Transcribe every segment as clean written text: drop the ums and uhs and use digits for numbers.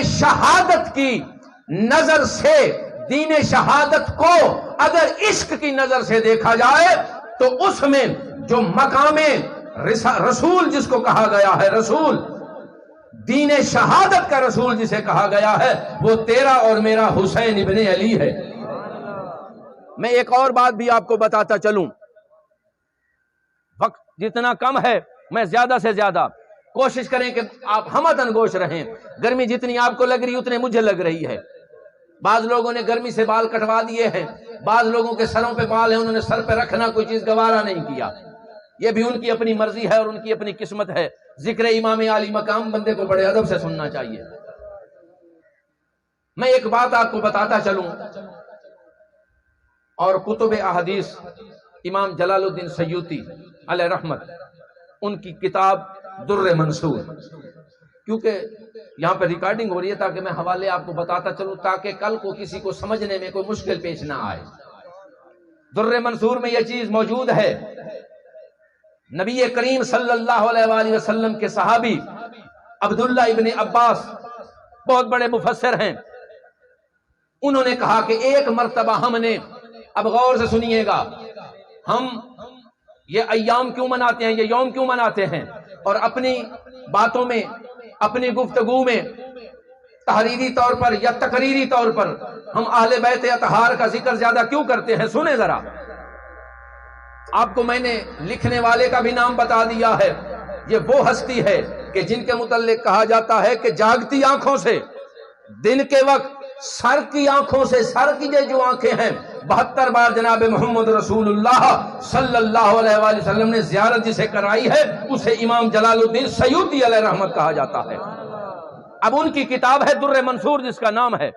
شہادت کی نظر سے، دین شہادت کو اگر عشق کی نظر سے دیکھا جائے تو اس میں جو مقام رسول جس کو کہا گیا ہے، رسول دین شہادت کا رسول جسے کہا گیا ہے، وہ تیرا اور میرا حسین ابن علی ہے۔ میں ایک اور بات بھی آپ کو بتاتا چلوں، وقت جتنا کم ہے میں زیادہ سے زیادہ کوشش کریں کہ آپ ہمدن گوش رہیں۔ گرمی جتنی آپ کو لگ رہی اتنے مجھے لگ رہی ہے۔ بعض لوگوں نے گرمی سے بال کٹوا دیے ہیں، بعض لوگوں کے سروں پہ بال ہیں، انہوں نے سر پہ رکھنا کوئی چیز گوارا نہیں کیا، یہ بھی ان کی اپنی مرضی ہے اور ان کی اپنی قسمت ہے۔ ذکر امام عالی مقام بندے کو بڑے ادب سے سننا چاہیے۔ میں ایک بات آپ کو بتاتا چلوں، اور کتب احادیث امام جلال الدین سیوطی علیہ رحمت، ان کی کتاب در منصور، کیونکہ یہاں پہ ریکارڈنگ ہو رہی ہے تاکہ میں حوالے آپ کو بتاتا چلوں تاکہ کل کو کسی کو سمجھنے میں کوئی مشکل پیش نہ آئے۔ در منصور میں یہ چیز موجود ہے، نبی کریم صلی اللہ علیہ وآلہ وسلم کے صحابی عبداللہ ابن عباس بہت بڑے مفسر ہیں، انہوں نے کہا کہ ایک مرتبہ ہم نے، اب غور سے سنیے گا، ہم یہ ایام کیوں مناتے ہیں، یہ یوم کیوں مناتے ہیں، اور اپنی باتوں میں، اپنی گفتگو میں تحریری طور پر یا تقریری طور پر ہم اہل بیت اطہار کا ذکر زیادہ کیوں کرتے ہیں؟ سنیں ذرا، آپ کو میں نے لکھنے والے کا بھی نام بتا دیا ہے۔ یہ وہ ہستی ہے کہ جن کے متعلق کہا جاتا ہے کہ جاگتی آنکھوں سے دن کے وقت، سر کی آنکھوں سے، سر کی جو آنکھیں ہیں، 72 بار جناب محمد رسول اللہ صلی اللہ علیہ وآلہ وسلم نے زیارت جسے کرائی ہے، اسے امام جلال الدین سیوطی علیہ رحمت کہا جاتا ہے۔ اب ان کی کتاب ہے در منصور جس کا نام ہے،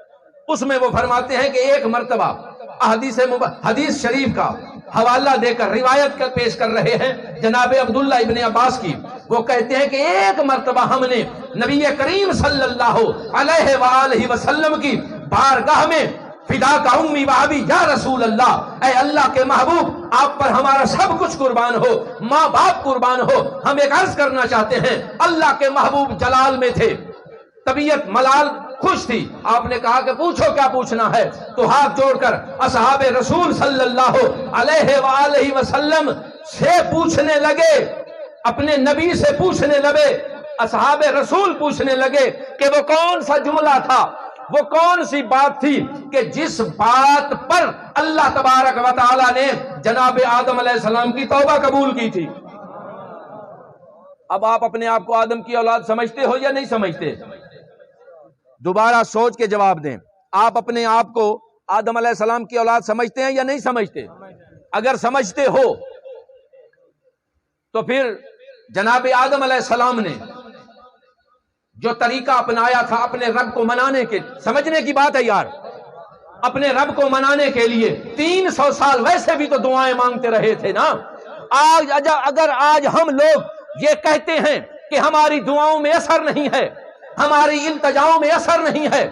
اس میں وہ فرماتے ہیں کہ ایک مرتبہ حدیث شریف کا حوالہ دے کر روایت کر پیش کر رہے ہیں جناب عبداللہ ابن عباس کی، وہ کہتے ہیں کہ ایک مرتبہ ہم نے نبی کریم صلی اللہ علیہ وآلہ وسلم کی بارگاہ میں فدا کا امی و ابی یا رسول اللہ، اے اللہ کے محبوب آپ پر ہمارا سب کچھ قربان ہو، ماں باپ قربان ہو، ہم ایک عرض کرنا چاہتے ہیں۔ اللہ کے محبوب جلال میں تھے، طبیعت ملال خوش تھی، آپ نے کہا کہ پوچھو کیا پوچھنا ہے، تو ہاتھ جوڑ کر اصحاب رسول صلی اللہ علیہ وآلہ وسلم سے پوچھنے لگے، اپنے نبی سے پوچھنے لگے، اصحاب رسول پوچھنے لگے کہ وہ کون سا جملہ تھا، وہ کون سی بات تھی کہ جس بات پر اللہ تبارک و تعالی نے جناب آدم علیہ السلام کی توبہ قبول کی تھی۔ اب آپ اپنے آپ کو آدم کی اولاد سمجھتے ہو یا نہیں سمجھتے؟ دوبارہ سوچ کے جواب دیں، آپ اپنے آپ کو آدم علیہ السلام کی اولاد سمجھتے ہیں یا نہیں سمجھتے؟ اگر سمجھتے ہو تو پھر جناب آدم علیہ السلام نے جو طریقہ اپنایا تھا اپنے رب کو منانے کے، سمجھنے کی بات ہے یار، اپنے رب کو منانے کے لیے 300 سال ویسے بھی تو دعائیں مانگتے رہے تھے نا۔ اگر آج ہم لوگ یہ کہتے ہیں کہ ہماری دعاؤں میں اثر نہیں ہے، ہماری التجاؤں میں اثر نہیں ہے،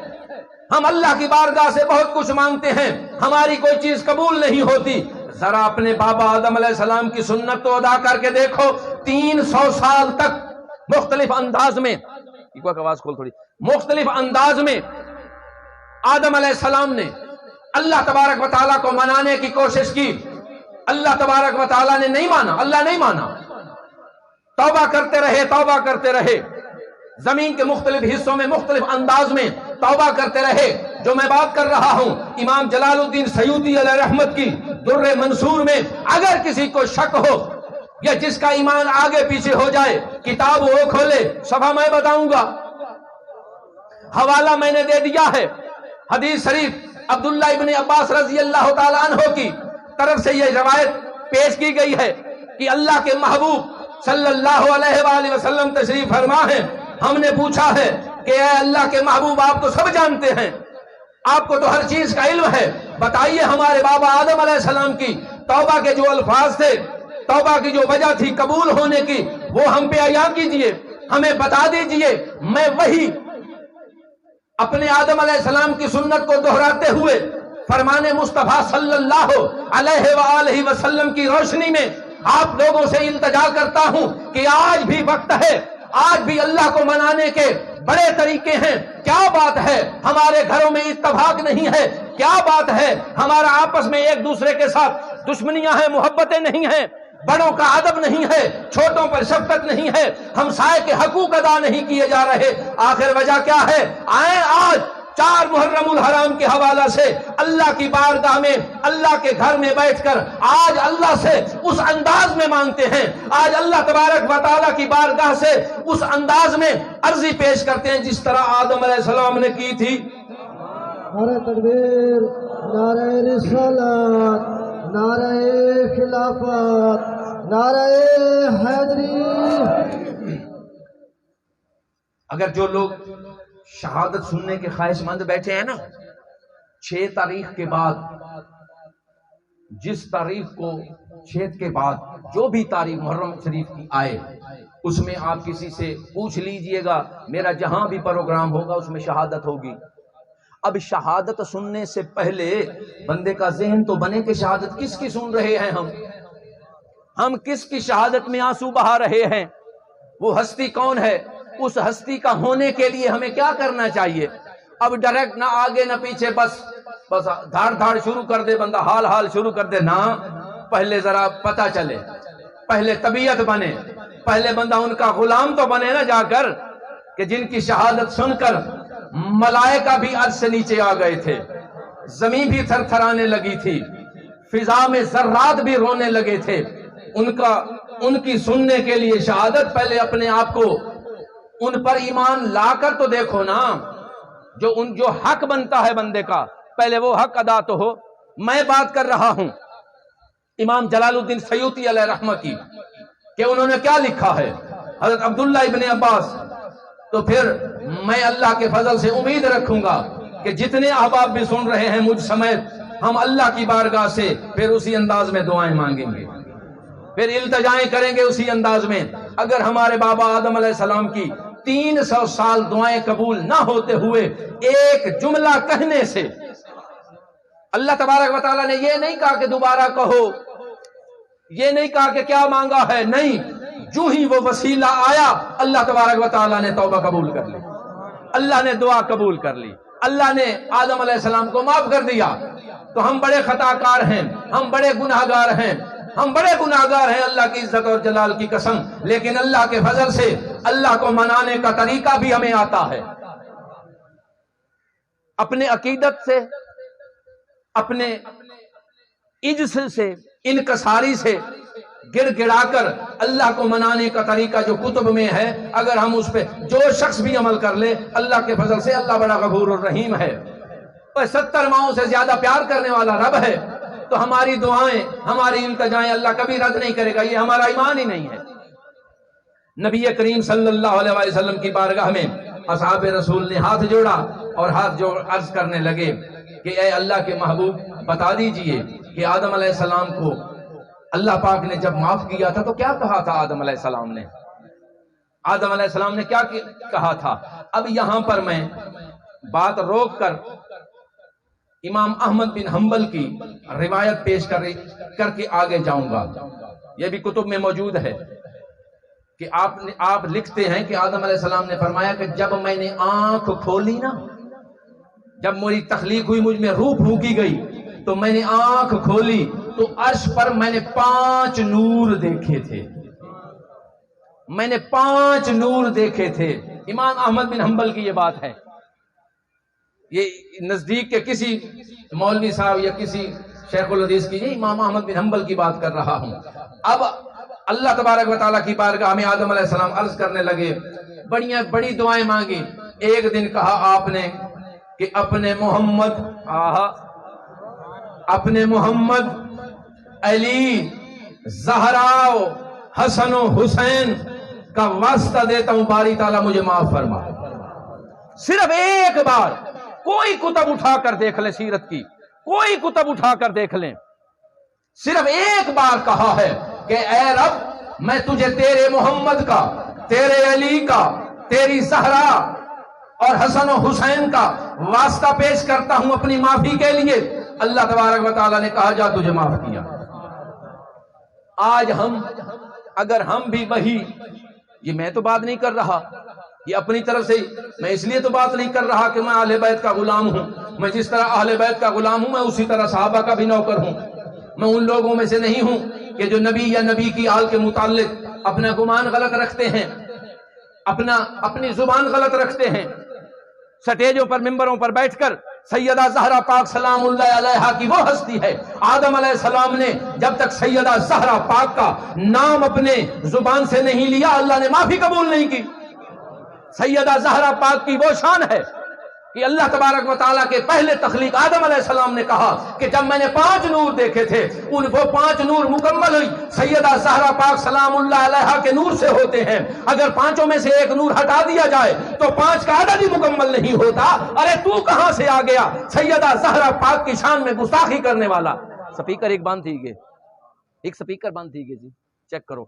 ہم اللہ کی بارگاہ سے بہت کچھ مانگتے ہیں، ہماری کوئی چیز قبول نہیں ہوتی، ذرا اپنے بابا آدم علیہ السلام کی سنت تو ادا کر کے دیکھو۔ 300 سال تک مختلف انداز میں، آواز کھول تھوڑی، مختلف انداز میں آدم علیہ السلام نے اللہ تبارک و تعالیٰ کو منانے کی کوشش کی، اللہ تبارک و تعالیٰ نے نہیں مانا، اللہ نہیں مانا، توبہ کرتے رہے، توبہ کرتے رہے، زمین کے مختلف حصوں میں مختلف انداز میں توبہ کرتے رہے۔ جو میں بات کر رہا ہوں امام جلال الدین سیوطی علیہ رحمت کی در منصور میں، اگر کسی کو شک ہو یا جس کا ایمان آگے پیچھے ہو جائے، کتاب وہ کھولے، صفحہ میں بتاؤں گا، حوالہ میں نے دے دیا ہے، حدیث شریف عبداللہ ابن عباس رضی اللہ تعالیٰ عنہ کی طرف سے یہ روایت پیش کی گئی ہے کہ اللہ کے محبوب صلی اللہ علیہ وآلہ وسلم تشریف فرما ہے، ہم نے پوچھا ہے کہ اے اللہ کے محبوب آپ تو سب جانتے ہیں، آپ کو تو ہر چیز کا علم ہے، بتائیے ہمارے بابا آدم علیہ السلام کی توبہ کے جو الفاظ تھے، توبہ کی جو وجہ تھی قبول ہونے کی، وہ ہم پہ عیاں کیجئے، ہمیں بتا دیجئے۔ میں وہی اپنے آدم علیہ السلام کی سنت کو دہراتے ہوئے فرمان مصطفیٰ صلی اللہ علیہ وآلہ وسلم کی روشنی میں آپ لوگوں سے التجا کرتا ہوں کہ آج بھی وقت ہے، آج بھی اللہ کو منانے کے بڑے طریقے ہیں، کیا بات ہے ہمارے گھروں میں اتفاق نہیں ہے؟ کیا بات ہے ہمارا آپس میں ایک دوسرے کے ساتھ دشمنیاں ہیں، محبتیں نہیں ہیں، بڑوں کا ادب نہیں ہے، چھوٹوں پر شفقت نہیں ہے، ہمسائے کے حقوق ادا نہیں کیے جا رہے؟ آخر وجہ کیا ہے؟ آئیں آج 4 محرم الحرام کے حوالہ سے اللہ کی بارگاہ میں، اللہ کے گھر میں بیٹھ کر آج اللہ سے اس انداز میں مانگتے ہیں، آج اللہ تبارک و تعالیٰ کی بارگاہ سے اس انداز میں عرضی پیش کرتے ہیں جس طرح آدم علیہ السلام نے کی تھی۔ نعرہ تکبیر، نعرہ رسالت، نعرہ خلافت، نعرہ حیدری۔ اگر جو لوگ شہادت سننے کے خواہش مند بیٹھے ہیں نا، 6 تاریخ کے بعد، جس تاریخ کو 6 کے بعد جو بھی تاریخ محرم شریف کی آئے، اس میں آپ کسی سے پوچھ لیجئے گا، میرا جہاں بھی پروگرام ہوگا اس میں شہادت ہوگی۔ اب شہادت سننے سے پہلے بندے کا ذہن تو بنے کہ شہادت کس کی سن رہے ہیں ہم کس کی شہادت میں آنسو بہا رہے ہیں، وہ ہستی کون ہے، اس ہستی کا ہونے کے لیے ہمیں کیا کرنا چاہیے؟ اب ڈائریکٹ نہ آگے نہ پیچھے، بس دھاڑ شروع کر دے بندہ، حال شروع کر دے، نہ پہلے ذرا پتہ چلے، پہلے طبیعت بنے، پہلے بندہ ان کا غلام تو بنے نا جا کر، کہ جن کی شہادت سن کر ملائکہ بھی عرش سے نیچے آ گئے تھے، زمین بھی تھر تھرانے لگی تھی، فضا میں ذرات بھی رونے لگے تھے، ان کی سننے کے لیے شہادت، پہلے اپنے آپ کو ان پر ایمان لا کر تو دیکھو نا، جو حق بنتا ہے بندے کا پہلے وہ حق ادا تو ہو۔ میں بات کر رہا ہوں امام جلال الدین سیوطی علیہ رحمہ کی، کہ انہوں نے کیا لکھا ہے، حضرت عبداللہ ابن عباس۔ تو پھر میں اللہ کے فضل سے امید رکھوں گا کہ جتنے احباب بھی سن رہے ہیں مجھ سمیت، ہم اللہ کی بارگاہ سے پھر اسی انداز میں دعائیں مانگیں گے، پھر التجائیں کریں گے اسی انداز میں۔ اگر ہمارے بابا آدم علیہ السلام کی 300 سال دعائیں قبول نہ ہوتے ہوئے ایک جملہ کہنے سے، اللہ تبارک و تعالیٰ نے یہ نہیں کہا کہ دوبارہ کہو، یہ نہیں کہا کہ کیا مانگا ہے، نہیں، جو ہی وہ وسیلہ آیا اللہ تبارک و تعالیٰ نے توبہ قبول کر لی، اللہ نے دعا قبول کر لی، اللہ نے آدم علیہ السلام کو معاف کر دیا۔ تو ہم بڑے خطا کار ہیں، ہم بڑے گناہگار ہیں، ہم بڑے گناہگار ہیں، اللہ کی عزت اور جلال کی قسم، لیکن اللہ کے فضل سے اللہ کو منانے کا طریقہ بھی ہمیں آتا ہے، اپنے عقیدت سے، اپنے عجز سے، انکساری سے گڑ گڑا کر اللہ کو منانے کا طریقہ جو کتب میں ہے، اگر ہم اس پہ جو شخص بھی عمل کر لے، اللہ کے فضل سے اللہ بڑا غفور الرحیم ہے، 70 ماؤں سے زیادہ پیار کرنے والا رب ہے، تو ہماری دعائیں، ہماری التجائیں اللہ کبھی رد نہیں کرے گا، یہ ہمارا ایمان ہی نہیں ہے۔ نبی کریم صلی اللہ علیہ وسلم کی بارگاہ میں اصحاب رسول نے ہاتھ جوڑا اور ہاتھ جوڑ عرض کرنے لگے کہ اے اللہ کے محبوب، بتا دیجئے کہ آدم علیہ السلام کو اللہ پاک نے جب معاف کیا تھا تو کیا کہا تھا آدم علیہ السلام نے؟ آدم علیہ السلام نے کیا کہا تھا؟ اب یہاں پر میں بات روک کر امام احمد بن حنبل کی روایت پیش کر کے آگے جاؤں گا، یہ بھی کتب میں موجود ہے، کہ آپ لکھتے ہیں کہ آدم علیہ السلام نے فرمایا کہ جب میں نے آنکھ کھولی نا، جب میری تخلیق ہوئی، مجھ میں روح پھونکی گئی، تو میں نے آنکھ کھولی تو عرش پر میں نے 5 نور دیکھے تھے، میں نے 5 نور دیکھے تھے۔ امام احمد بن حنبل کی یہ بات ہے، یہ نزدیک کے کسی مولوی صاحب یا کسی شیخ الحدیث کی نہیں، امام احمد بن حنبل کی بات کر رہا ہوں۔ اب اللہ تبارک و تعالیٰ کی بارگاہ میں آدم علیہ السلام عرض کرنے لگے، بڑی دعائیں مانگی۔ ایک دن کہا آپ نے کہ اپنے محمد علی، زہرا، حسن و حسین کا واسطہ دیتا ہوں، باری تعالیٰ مجھے معاف فرما۔ صرف ایک بار کوئی کتب اٹھا کر دیکھ لیں، سیرت کی کوئی کتب اٹھا کر دیکھ لیں، صرف ایک بار کہا ہے کہ اے رب، میں تجھے تیرے محمد کا، تیرے علی کا، تیری زہرا اور حسن و حسین کا واسطہ پیش کرتا ہوں اپنی معافی کے لیے۔ اللہ تبارک و تعالیٰ نے کہا جا تجھے معاف کیا۔ آج اگر ہم بھی وہی، یہ میں تو بات نہیں کر رہا، یہ اپنی طرف سے میں اس لیے تو بات نہیں کر رہا کہ میں اہل بیت کا غلام ہوں، میں جس طرح اہل بیت کا غلام ہوں میں اسی طرح صحابہ کا بھی نوکر ہوں. میں ان لوگوں میں سے نہیں ہوں کہ جو نبی یا نبی کی آل کے متعلق اپنا گمان غلط رکھتے ہیں، اپنی زبان غلط رکھتے ہیں. سٹیجوں پر ممبروں پر بیٹھ کر سیدہ زہرا پاک سلام اللہ علیہا کی وہ ہستی ہے، آدم علیہ السلام نے جب تک سیدہ زہرا پاک کا نام اپنے زبان سے نہیں لیا اللہ نے معافی قبول نہیں کی. سیدہ زہرا پاک کی وہ شان ہے کہ اللہ تبارک و تعالیٰ کے پہلے تخلیق آدم علیہ السلام نے کہا کہ جب میں نے 5 نور دیکھے تھے وہ 5 نور مکمل ہوئی سیدہ زہرا پاک سلام اللہ علیہا کے نور سے ہوتے ہیں. اگر 5 میں سے ایک نور ہٹا دیا جائے تو 5 کا عدد ہی مکمل نہیں ہوتا. ارے تو کہاں سے آ گیا سیدہ زہرا پاک کی شان میں گستاخی کرنے والا. سپیکر ایک باندھ تھی گے، ایک سپیکر باندھ تھی گے جی، چیک کرو.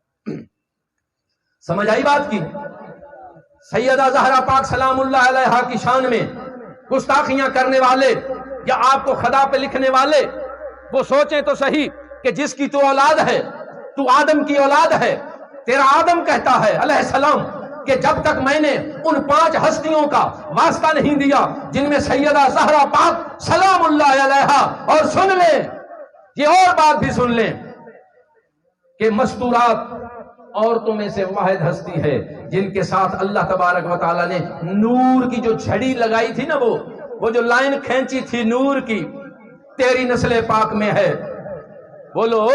سمجھ آئی بات کی؟ سیدہ زہرا پاک سلام اللہ علیہا کی شان میں گستاخیاں کرنے والے یا آپ کو خدا پہ لکھنے والے وہ سوچیں تو صحیح کہ جس کی تو اولاد ہے، تو آدم کی اولاد ہے. تیرا آدم کہتا ہے علیہ السلام کہ جب تک میں نے ان 5 ہستیوں کا واسطہ نہیں دیا جن میں سیدہ زہرا پاک سلام اللہ علیہا، اور سن لیں یہ اور بات بھی سن لیں کہ مستورات عورتوں میں سے واحد ہستی ہے جن کے ساتھ اللہ تبارک و تعالیٰ نے نور کی جو جھڑی لگائی تھی نا، وہ جو لائن کھینچی تھی نور کی، تیری نسل پاک میں ہے. بولو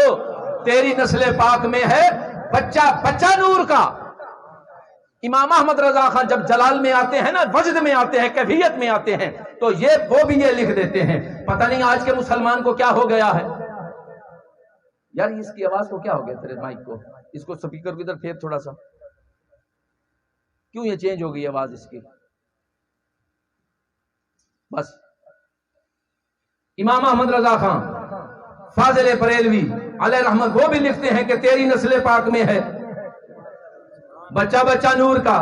تیری نسل پاک میں ہے بچہ نور کا. امام احمد رضا خان جب جلال میں آتے ہیں نا، وجد میں آتے ہیں، کیفیت میں آتے ہیں، تو وہ بھی یہ لکھ دیتے ہیں. پتہ نہیں آج کے مسلمان کو کیا ہو گیا ہے یار، اس کی آواز کو کیا ہو گیا تیرے مائک کو، اس کو سپیکر کو ادھر پھیر تھوڑا سا، کیوں یہ چینج ہو گئی آواز اس کی؟ بس امام احمد رضا خان فاضل بریلوی علیہ رحمت وہ بھی لکھتے ہیں کہ تیری نسل پاک میں ہے بچہ نور کا.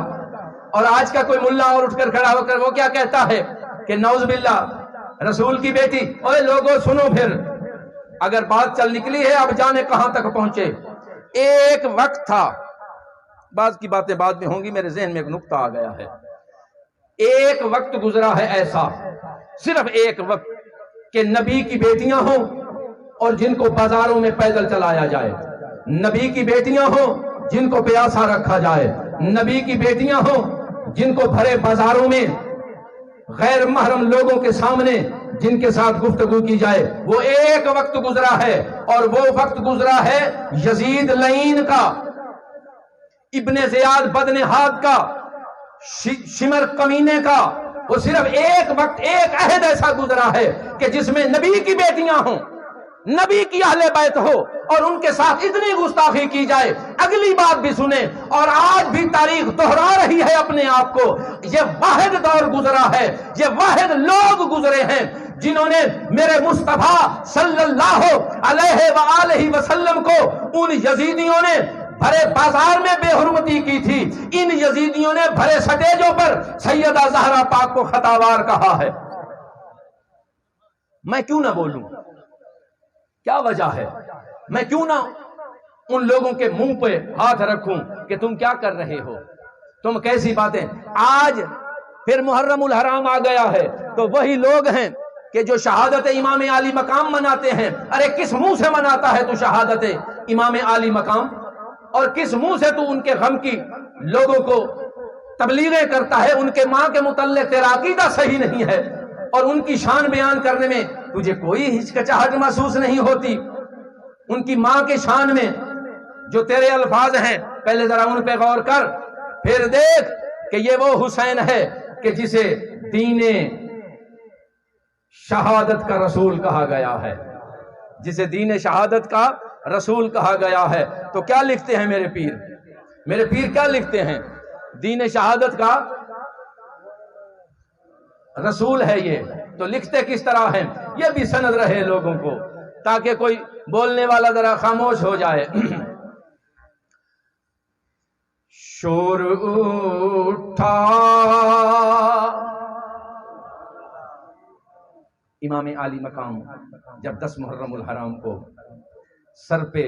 اور آج کا کوئی ملا اور اٹھ کر کھڑا ہو کر وہ کیا کہتا ہے کہ نعوذ باللہ رسول کی بیٹی. اوے لوگوں سنو، پھر اگر بات چل نکلی ہے اب جانے کہاں تک پہنچے. ایک وقت تھا، بعض کی باتیں بعد میں ہوں گی، میرے ذہن میں ایک نقطہ آ گیا ہے. ایک وقت گزرا ہے ایسا، صرف ایک وقت، کہ نبی کی بیٹیاں ہوں اور جن کو بازاروں میں پیدل چلایا جائے، نبی کی بیٹیاں ہوں جن کو پیاسا رکھا جائے، نبی کی بیٹیاں ہوں جن کو بھرے بازاروں میں غیر محرم لوگوں کے سامنے جن کے ساتھ گفتگو کی جائے. وہ ایک وقت گزرا ہے، اور وہ وقت گزرا ہے یزید لعین کا، ابن زیاد بدنہاد کا، شمر کمینے کا. وہ صرف ایک وقت، ایک عہد ایسا گزرا ہے کہ جس میں نبی کی بیٹیاں ہوں، نبی کی اہل بیت ہو، اور ان کے ساتھ اتنی گستاخی کی جائے. اگلی بات بھی سنیں، اور آج بھی تاریخ دہرا رہی ہے اپنے آپ کو. یہ واحد دور گزرا ہے، یہ واحد لوگ گزرے ہیں جنہوں نے میرے مصطفیٰ صلی اللہ علیہ وآلہ وسلم کو ان یزیدیوں نے بھرے بازار میں بے حرمتی کی تھی، ان یزیدیوں نے بھرے سٹیجوں پر سیدہ زہرا پاک کو خطاوار کہا ہے. میں کیوں نہ بولوں؟ کیا وجہ ہے؟ میں کیوں نہ ان لوگوں کے منہ پہ ہاتھ رکھوں کہ تم کیا کر رہے ہو، تم کیسی باتیں. آج پھر محرم الحرام آ گیا ہے تو وہی لوگ ہیں کہ جو شہادت امام علی مقام مناتے ہیں. ارے کس منہ سے مناتا ہے تو شہادت امام علی مقام، اور کس منہ سے تو ان کے غم کی لوگوں کو تبلیغیں کرتا ہے؟ ان کے ماں کے متعلق تیرا عقیدہ صحیح نہیں ہے، اور ان کی شان بیان کرنے میں تجھے کوئی ہچکچاہٹ محسوس نہیں ہوتی. ان کی ماں کے شان میں جو تیرے الفاظ ہیں پہلے ذرا ان پہ غور کر، پھر دیکھ کہ یہ وہ حسین ہے کہ جسے دین شہادت کا رسول کہا گیا ہے، جسے دین شہادت کا رسول کہا گیا ہے. تو کیا لکھتے ہیں میرے پیر؟ میرے پیر کیا لکھتے ہیں؟ دین شہادت کا رسول ہے یہ. تو لکھتے کس طرح ہیں یہ بھی سند رہے لوگوں کو، تاکہ کوئی بولنے والا ذرا خاموش ہو جائے. شور اٹھا امام علی مقام جب 10 محرم الحرام کو سر پہ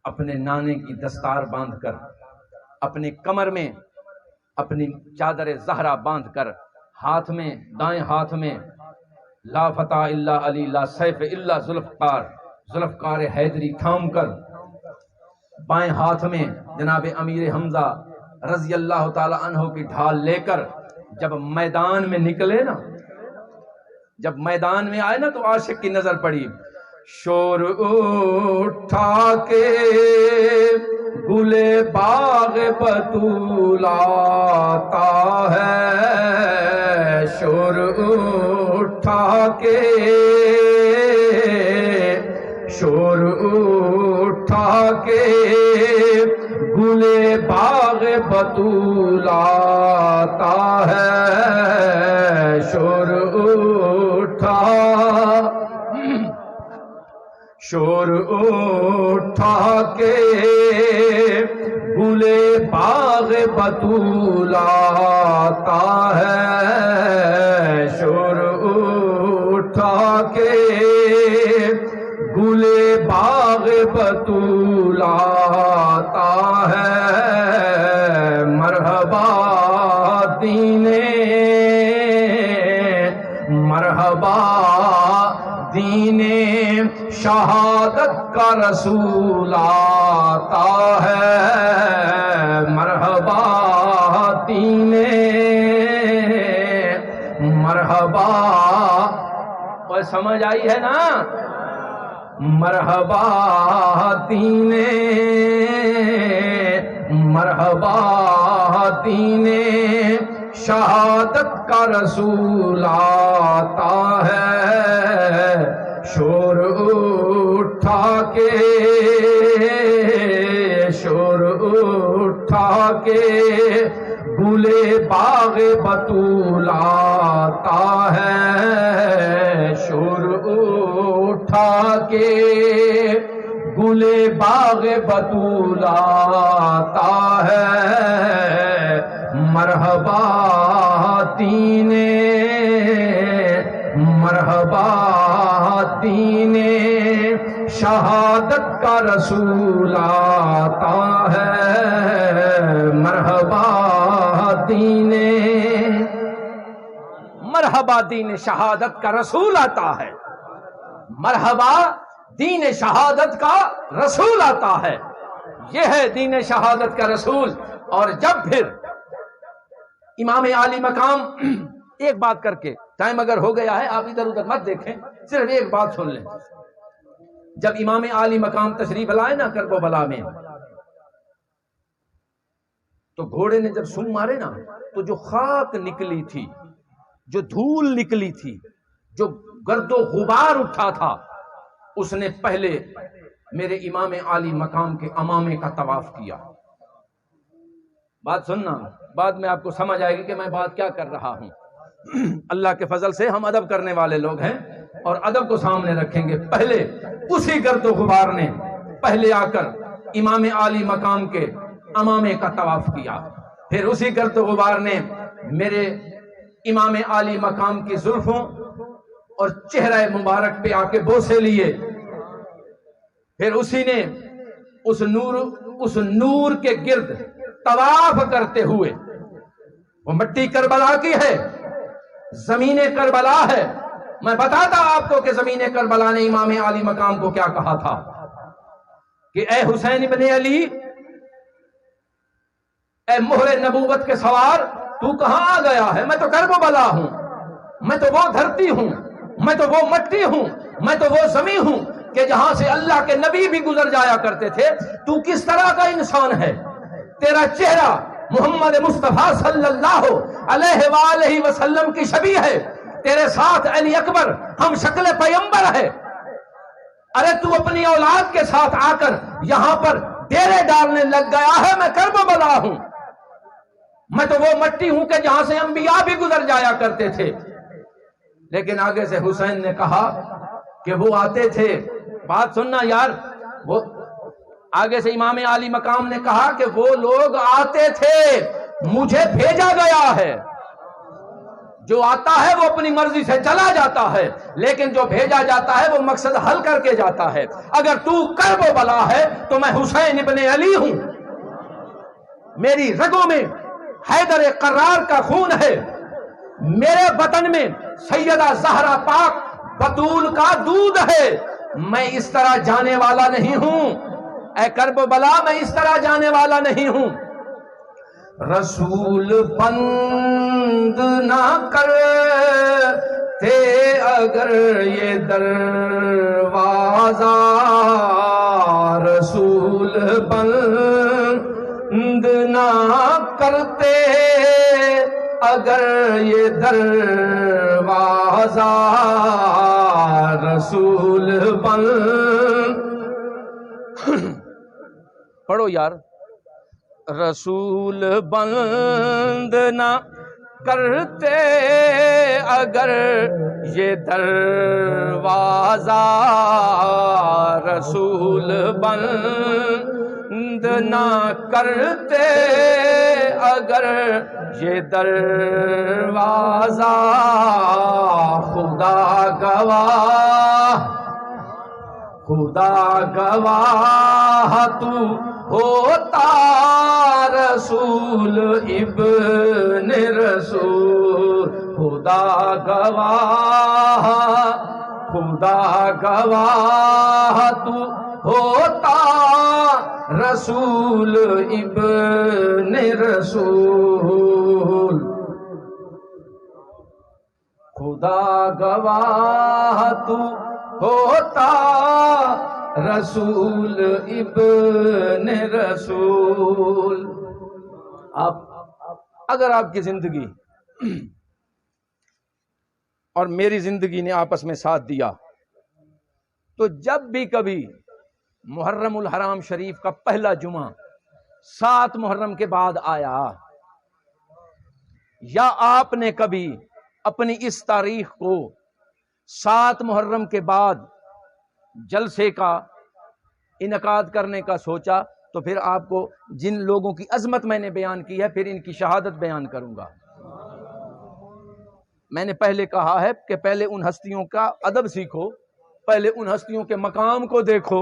اپنے نانے کی دستار باندھ کر، اپنے کمر میں اپنی چادر زہرا باندھ کر ہاتھ میں، دائیں ہاتھ میں لا فتح الا علی لا سیف الا ذوالفقار، ذوالفقار حیدری تھام کر، بائیں ہاتھ میں جناب امیر حمزہ رضی اللہ تعالی عنہ کی ڈھال لے کر جب میدان میں نکلے نا، جب میدان میں آئے نا تو عاشق کی نظر پڑی، شور اٹھا کے گلے باغ بطول آتا ہے، شور اٹھا کے، شور اٹھا کے گلے باغ بطول آتا ہے، شور اٹھا، شور اٹھا کے گلے باغ بطول آتا ہے، شور اٹھا کے گلے باغ بطول آتا ہے، مرحبا دینے، مرحبا دینے شہادت کا رسول آتا ہے، مرحبا دینے، مرحبا، اور سمجھ آئی ہے نا، مرحبا دینے، مرحبا دینے شہادت کا رسول آتا ہے، شور اٹھا کے، شور اٹھا کے گلے باغ بطول آتا ہے، شور اٹھا کے گلے باغ بطول آتا ہے، مرحبا دینے، مرحبا دینے شہادت کا رسول آتا ہے، مرحبا دینے، مرحبا دین شہادت کا رسول آتا ہے، مرحبا دین شہادت کا رسول آتا ہے، یہ ہے دین شہادت کا رسول۔ اور جب پھر امام عالی مقام، ایک بات کر کے، ٹائم اگر ہو گیا ہے آپ ادھر ادھر مت دیکھیں، صرف ایک بات سن لیں، جب امام عالی مقام تشریف لائے نا کرب و بلا میں، تو گھوڑے نے جب سونگ مارے نا تو جو خاک نکلی تھی، جو دھول نکلی تھی، جو گرد و غبار اٹھا تھا، اس نے پہلے میرے امام عالی مقام کے امامے کا طواف کیا۔ بات سننا، بعد میں آپ کو سمجھ آئے گی کہ میں بات کیا کر رہا ہوں۔ اللہ کے فضل سے ہم ادب کرنے والے لوگ ہیں اور ادب کو سامنے رکھیں گے۔ پہلے اسی گرد و غبار نے پہلے آ کر امام عالی مقام کے امامے کا طواف کیا، پھر اسی گرد و غبار نے میرے امام عالی مقام کی زلفوں اور چہرہ مبارک پہ آ کے بوسے لیے، پھر اسی نے اس نور کے گرد طواف کرتے ہوئے، وہ مٹی کربلا کی ہے، زمین کربلا ہے۔ میں بتاتا آپ کو کہ زمین کربلا نے امام عالی مقام کو کیا کہا تھا کہ اے حسین ابن علی، اے مہر نبوت کے سوار، تو کہاں آ گیا ہے؟ میں تو کرب و بلا ہوں، میں تو وہ دھرتی ہوں، میں تو وہ مٹی ہوں، میں تو وہ زمین ہوں کہ جہاں سے اللہ کے نبی بھی گزر جایا کرتے تھے۔ تو کس طرح کا انسان ہے؟ تیرا چہرہ محمد مصطفیٰ صلی اللہ علیہ وآلہ وسلم کی شبیہ ہے، تیرے ساتھ علی اکبر ہم شکل پیغمبر ہے۔ ارے تو اپنی اولاد کے ساتھ آ کر یہاں پر ڈیرے ڈالنے لگ گیا ہے۔ میں کرب و بلا ہوں، میں تو وہ مٹی ہوں کہ جہاں سے انبیاء بھی گزر جایا کرتے تھے۔ لیکن آگے سے حسین نے کہا کہ وہ آتے تھے، بات سننا یار، وہ آگے سے امام عالی مقام نے کہا کہ وہ لوگ آتے تھے، مجھے بھیجا گیا ہے۔ جو آتا ہے وہ اپنی مرضی سے چلا جاتا ہے، لیکن جو بھیجا جاتا ہے وہ مقصد حل کر کے جاتا ہے۔ اگر تو کرب و بلا ہے تو میں حسین ابن علی ہوں، میری رگوں میں حیدر قرار کا خون ہے، میرے وطن میں سیدہ زہرا پاک بطول کا دودھ ہے، میں اس طرح جانے والا نہیں ہوں، اے کربلا میں اس طرح جانے والا نہیں ہوں۔ رسول بند نہ کرتے اگر یہ دروازہ، رسول بند نہ کرتے اگر یہ دروازہ، رسول بند پڑھو یار، رسول بند نہ کرتے اگر یہ دروازہ، رسول بند نہ کرتے اگر یہ دروازہ، خدا گواہ، خدا گواہ تو ہوتا رسول ابن رسول، خدا گواہ، خدا گواہ تو ہوتا رسول ابن رسول، خدا گواہ تو ہوتا رسول ابن رسول۔ اگر آپ کی زندگی اور میری زندگی نے آپس میں ساتھ دیا تو جب بھی کبھی محرم الحرام شریف کا پہلا جمعہ 7 محرم کے بعد آیا، یا آپ نے کبھی اپنی اس تاریخ کو 7 محرم کے بعد جلسے کا انعقاد کرنے کا سوچا، تو پھر آپ کو جن لوگوں کی عظمت میں نے بیان کی ہے پھر ان کی شہادت بیان کروں گا۔ میں نے پہلے کہا ہے کہ پہلے ان ہستیوں کا ادب سیکھو، پہلے ان ہستیوں کے مقام کو دیکھو،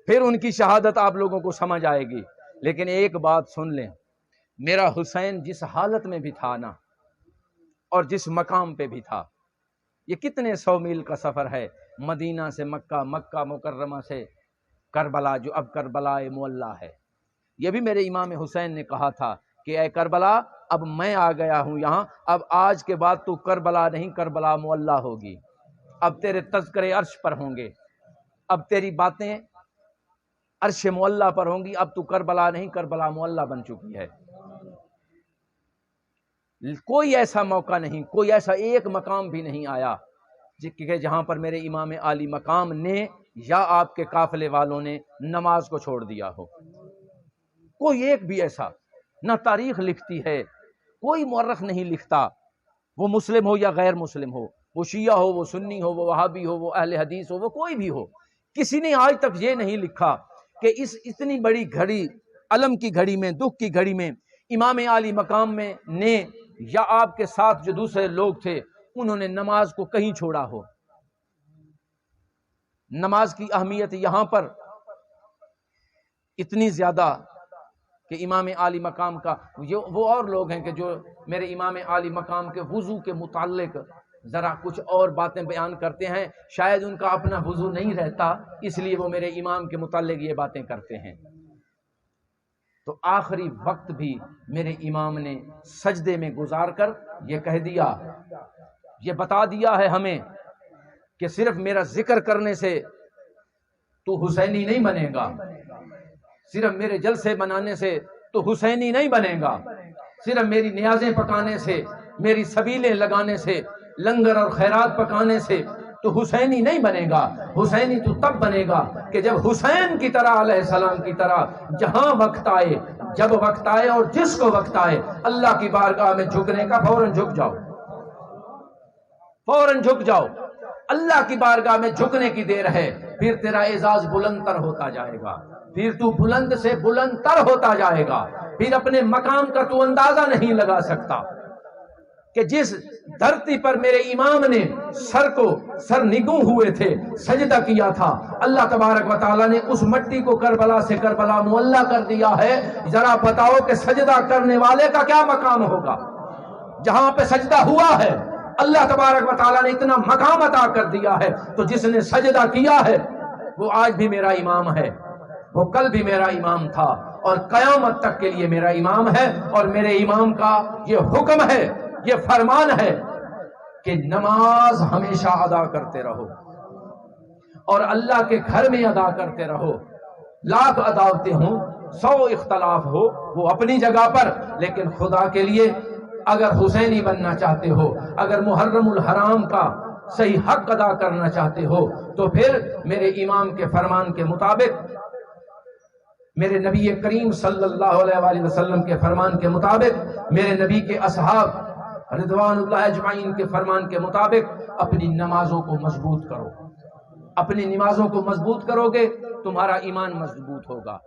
پھر ان کی شہادت آپ لوگوں کو سمجھ آئے گی۔ لیکن ایک بات سن لیں، میرا حسین جس حالت میں بھی تھا نا، اور جس مقام پہ بھی تھا، یہ کتنے 100 میل کا سفر ہے، مدینہ سے مکہ، مکہ مکرمہ سے کربلا، جو اب کربلا معلیٰ ہے۔ یہ بھی میرے امام حسین نے کہا تھا کہ اے کربلا، اب میں آ گیا ہوں یہاں، اب آج کے بعد تو کربلا نہیں، کربلا معلیٰ ہوگی، اب تیرے تذکرے عرش پر ہوں گے، اب تیری باتیں عرش معلیٰ پر ہوں گی، اب تو کربلا نہیں، کربلا معلیٰ بن چکی ہے۔ کوئی ایسا موقع نہیں، کوئی ایسا ایک مقام بھی نہیں آیا کہ جہاں پر میرے امام عالی مقام نے یا آپ کے قافلے والوں نے نماز کو چھوڑ دیا ہو، کوئی ایک بھی ایسا نہ تاریخ لکھتی ہے، کوئی مورخ نہیں لکھتا، وہ مسلم ہو یا غیر مسلم ہو، وہ شیعہ ہو، وہ سنی ہو، وہ وہابی ہو، وہ اہل حدیث ہو، وہ کوئی بھی ہو، کسی نے آج تک یہ نہیں لکھا کہ اس اتنی بڑی گھڑی، علم کی گھڑی میں، دکھ کی گھڑی میں امام عالی مقام میں نے یا آپ کے ساتھ جو دوسرے لوگ تھے انہوں نے نماز کو کہیں چھوڑا ہو۔ نماز کی اہمیت یہاں پر اتنی زیادہ کہ امام عالی مقام کا وہ اور لوگ ہیں کہ جو میرے امام عالی مقام کے وضو کے متعلق ذرا کچھ اور باتیں بیان کرتے ہیں، شاید ان کا اپنا وضو نہیں رہتا، اس لیے وہ میرے امام کے متعلق یہ باتیں کرتے ہیں۔ تو آخری وقت بھی میرے امام نے سجدے میں گزار کر یہ کہہ دیا، یہ بتا دیا ہے ہمیں کہ صرف میرا ذکر کرنے سے تو حسینی نہیں بنے گا، صرف میرے جلسے بنانے سے تو حسینی نہیں بنے گا، صرف میری نیازیں پکانے سے، میری سبیلیں لگانے سے، لنگر اور خیرات پکانے سے تو حسینی نہیں بنے گا۔ حسینی تو تب بنے گا کہ جب حسین کی طرح علیہ السلام کی طرح جہاں وقت آئے، جب وقت آئے اور جس کو وقت آئے، اللہ کی بارگاہ میں جھکنے کا فوراً جھک جاؤ، فوراً جھک جاؤ۔ اللہ کی بارگاہ میں جھکنے کی دیر ہے، پھر تیرا اعزاز بلند تر ہوتا جائے گا، پھر تو بلند سے بلند تر ہوتا جائے گا، پھر اپنے مقام کا تو اندازہ نہیں لگا سکتا۔ کہ جس دھرتی پر میرے امام نے سر نگوں ہوئے تھے سجدہ کیا تھا، اللہ تبارک و تعالیٰ نے اس مٹی کو کربلا سے کربلا معلیٰ کر دیا ہے۔ ذرا بتاؤ کہ سجدہ کرنے والے کا کیا مقام ہوگا؟ جہاں پہ سجدہ ہوا ہے اللہ تبارک و تعالیٰ نے اتنا مقام عطا کر دیا ہے، تو جس نے سجدہ کیا ہے وہ آج بھی میرا امام ہے، وہ کل بھی میرا امام تھا اور قیامت تک کے لیے میرا امام ہے۔ اور میرے امام کا یہ حکم ہے، یہ فرمان ہے کہ نماز ہمیشہ ادا کرتے رہو اور اللہ کے گھر میں ادا کرتے رہو۔ لاکھ عداوتیں ہوں، 100 اختلاف ہو، وہ اپنی جگہ پر، لیکن خدا کے لیے اگر حسینی بننا چاہتے ہو، اگر محرم الحرام کا صحیح حق ادا کرنا چاہتے ہو، تو پھر میرے امام کے فرمان کے مطابق، میرے نبی کریم صلی اللہ علیہ وآلہ وسلم کے فرمان کے مطابق، میرے نبی کے اصحاب رضوان اللہ اجمعین کے فرمان کے مطابق اپنی نمازوں کو مضبوط کرو۔ اپنی نمازوں کو مضبوط کرو گے تمہارا ایمان مضبوط ہوگا،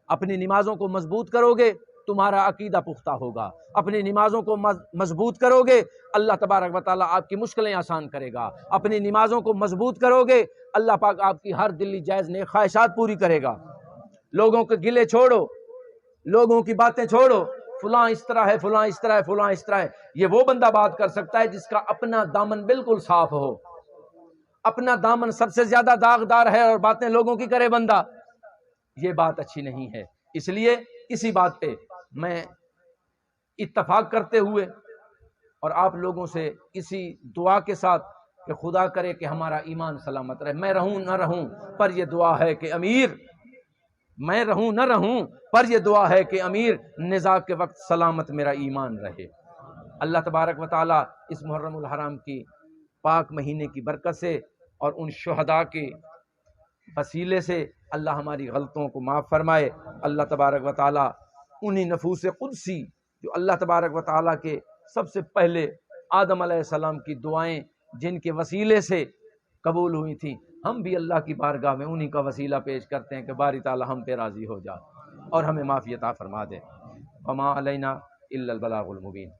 اپنی نمازوں کو مضبوط کرو گے تمہارا عقیدہ پختہ ہوگا، اپنی نمازوں کو مضبوط کرو گے اللہ تبارک و تعالیٰ آپ کی مشکلیں آسان کرے گا، اپنی نمازوں کو مضبوط کرو گے اللہ پاک آپ کی ہر دلی جائز نیک خواہشات پوری کرے گا۔ لوگوں کے گلے چھوڑو، لوگوں کی باتیں چھوڑو، فلاں اس طرح ہے، فلاں اس طرح ہے، فلاں اس طرح ہے۔ یہ وہ بندہ بات کر سکتا ہے جس کا اپنا دامن بالکل صاف ہو، اپنا دامن سب سے زیادہ داغدار ہے اور باتیں لوگوں کی کرے بندہ، یہ بات اچھی نہیں ہے۔ اس لیے اسی بات پہ میں اتفاق کرتے ہوئے اور آپ لوگوں سے اسی دعا کے ساتھ کہ خدا کرے کہ ہمارا ایمان سلامت رہے، میں رہوں نہ رہوں پر یہ دعا ہے کہ امیر، میں رہوں نہ رہوں پر یہ دعا ہے کہ امیر نزاع کے وقت سلامت میرا ایمان رہے۔ اللہ تبارک و تعالیٰ اس محرم الحرام کی پاک مہینے کی برکت سے اور ان شہداء کے وسیلے سے اللہ ہماری غلطوں کو معاف فرمائے۔ اللہ تبارک و تعالیٰ انہی نفوس قدسی جو اللہ تبارک و تعالیٰ کے سب سے پہلے آدم علیہ السلام کی دعائیں جن کے وسیلے سے قبول ہوئی تھیں، ہم بھی اللہ کی بارگاہ میں انہی کا وسیلہ پیش کرتے ہیں کہ باری تعالیٰ ہم پہ راضی ہو جا اور ہمیں معافی عطا فرما دے۔ وما علینا الا البلاغ المبین۔